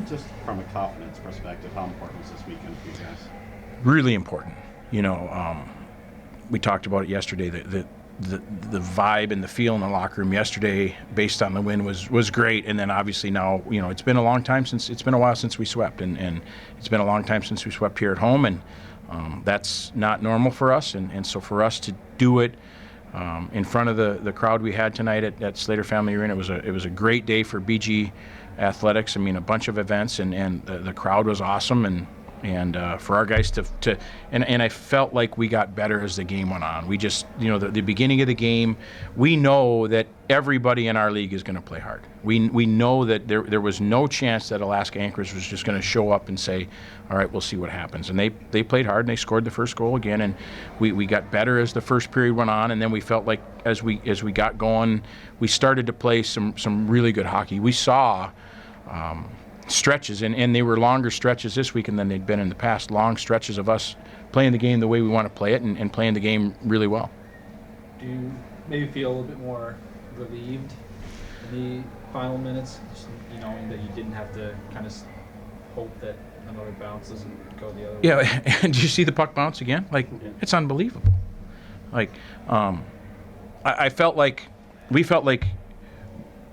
Just from a confidence perspective, how important was this weekend for you guys? Really important. We talked about it yesterday. The vibe and the feel in the locker room yesterday, based on the win, was great. And then obviously now, it's been a while since we swept, and it's been a long time since we swept here at home, and that's not normal for us. And so for us to do it in front of the crowd we had tonight at Slater Family Arena, it was a great day for BG athletics. I mean, a bunch of events, and the crowd was awesome, and for our guys and I felt like we got better as the game went on. We just, the beginning of the game, we know that everybody in our league is going to play hard. We know that there was no chance that Alaska Anchorage was just going to show up and say, all right, we'll see what happens. And they played hard, and they scored the first goal again, and we got better as the first period went on, and then we felt like as we got going, we started to play some really good hockey. We saw stretches, and they were longer stretches this weekend than they'd been in the past, long stretches of us playing the game the way we want to play it, and playing the game really well. Do you maybe feel a little bit more relieved in the final minutes, just, knowing that you didn't have to kind of hope that another bounce doesn't go the other way? Yeah, and did you see the puck bounce again? It's unbelievable. I felt like we felt like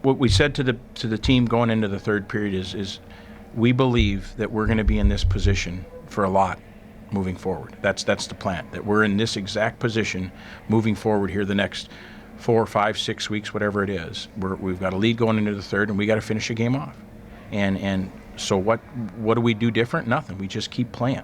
what we said to the team going into the third period is we believe that we're going to be in this position for a lot moving forward. That's the plan, that we're in this exact position moving forward here the next 4, 5, 6 weeks, whatever it is. We've got a lead going into the third, and we got to finish the game off. And so what do we do different? Nothing. We just keep playing.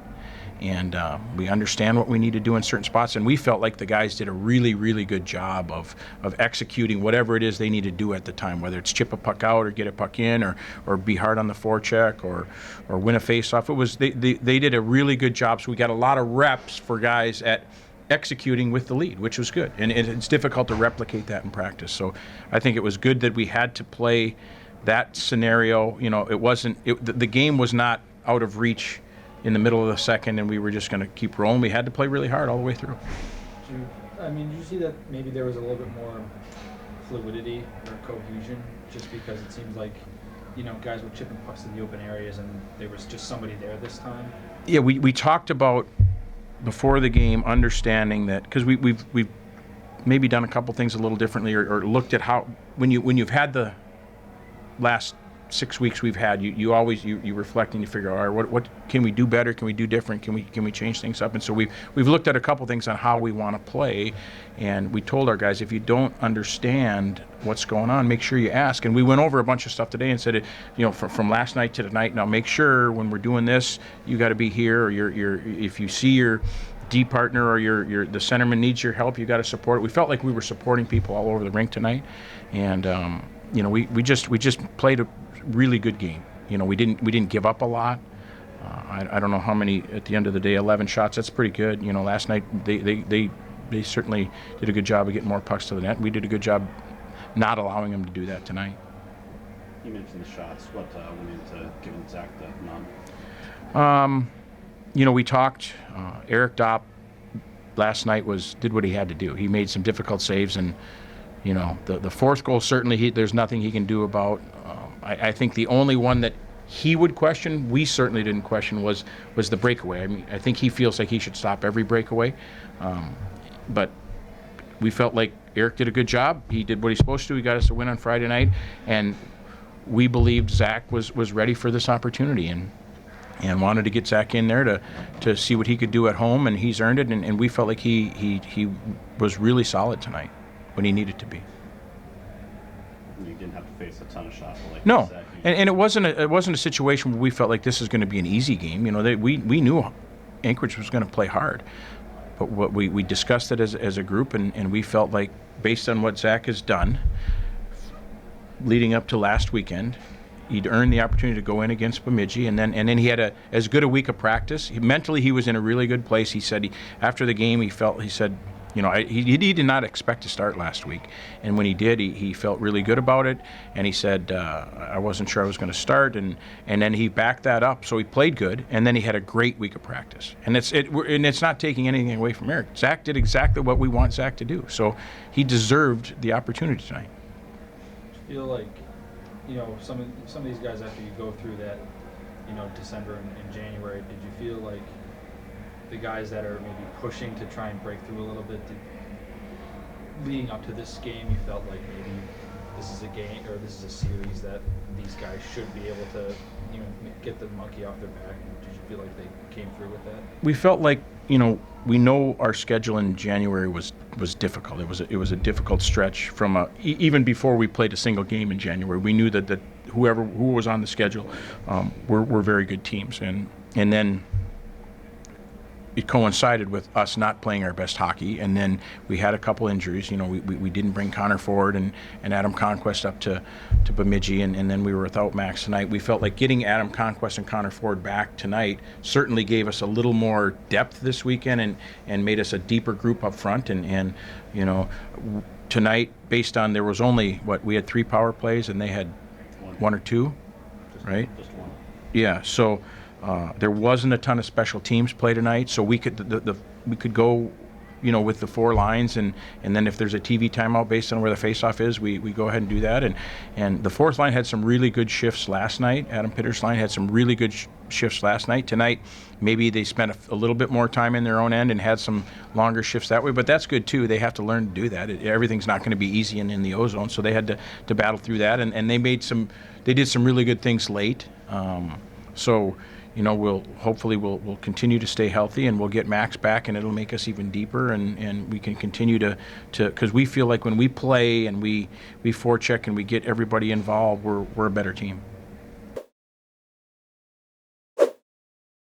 And we understand what we need to do in certain spots, and we felt like the guys did a really, really good job of executing whatever it is they need to do at the time, whether it's chip a puck out or get a puck in, or be hard on the forecheck, or win a face-off. They did a really good job, so we got a lot of reps for guys at executing with the lead, which was good. And it's difficult to replicate that in practice. So I think it was good that we had to play that scenario. The game was not out of reach in the middle of the second, and we were just going to keep rolling. We had to play really hard all the way through. Did you see that maybe there was a little bit more fluidity or cohesion, just because it seems like, guys were chipping pucks in the open areas, and there was just somebody there this time? Yeah, we talked about before the game, understanding that, because we've maybe done a couple things a little differently, or looked at how when you've had the last 6 weeks we've had, you always reflect and you figure, all right, what can we do better? Can we do different? Can we change things up? And so we've looked at a couple things on how we want to play, and we told our guys, if you don't understand what's going on, make sure you ask. And we went over a bunch of stuff today and said, from last night to tonight, now make sure when we're doing this, you got to be here, or if you see your D partner or the centerman needs your help, you got to support it. We felt like we were supporting people all over the rink tonight, and we just played a really good game. We didn't give up a lot. I don't know how many at the end of the day. 11 shots. That's pretty good. Last night they certainly did a good job of getting more pucks to the net. We did a good job not allowing them to do that tonight. You mentioned the shots. What went into giving Zach the nod? We talked. Eric Dopp last night did what he had to do. He made some difficult saves, and the fourth goal, certainly there's nothing he can do about. I think the only one that he would question, we certainly didn't question, was the breakaway. I mean, I think he feels like he should stop every breakaway. But we felt like Eric did a good job. He did what he's supposed to. He got us a win on Friday night, and we believed Zach was ready for this opportunity, and wanted to get Zach in there to see what he could do at home, and he's earned it, and we felt like he was really solid tonight when he needed to be. You didn't have to face a ton of shots. No, and it wasn't a situation where we felt like this is going to be an easy game. We knew Anchorage was going to play hard, but what we discussed it as a group, and we felt like, based on what Zach has done leading up to last weekend, he'd earned the opportunity to go in against Bemidji, and then he had as good a week of practice. Mentally, he was in a really good place. He said after the game, he said, he did not expect to start last week, and when he did, he felt really good about it, and he said, I wasn't sure I was going to start, and then he backed that up, so he played good, and then he had a great week of practice, and it's not taking anything away from Eric. Zach did exactly what we want Zach to do, so he deserved the opportunity tonight. I feel like, some of these guys, after you go through that December and January, did you feel like the guys that are maybe pushing to try and break through a little bit, leading up to this game, you felt like maybe this is a game or this is a series that these guys should be able to, get the monkey off their back? Did you feel like they came through with that? We felt like, we know our schedule in January was difficult. It was a difficult stretch from even before we played a single game in January. We knew that who was on the schedule were very good teams, and then it coincided with us not playing our best hockey, and then we had a couple injuries. We didn't bring Connor Ford and Adam Conquest up to Bemidji, and then we were without Max tonight. We felt like getting Adam Conquest and Connor Ford back tonight certainly gave us a little more depth this weekend and made us a deeper group up front. And tonight, based on there was only, we had 3 power plays, and they had one or two, right? Just one. Yeah, so there wasn't a ton of special teams play tonight, so we could we could go, with the 4 lines, and then if there's a TV timeout based on where the faceoff is, we go ahead and do that. And the 4th line had some really good shifts last night. Adam Pitter's line had some really good shifts last night. Tonight, maybe they spent a little bit more time in their own end and had some longer shifts that way, but that's good too. They have to learn to do that. Everything's not going to be easy in the ozone, so they had to battle through that, and they did some really good things late. So we'll continue to stay healthy, and we'll get Max back, and it'll make us even deeper, and we can continue to because we feel like when we play and we forecheck and we get everybody involved, we're a better team.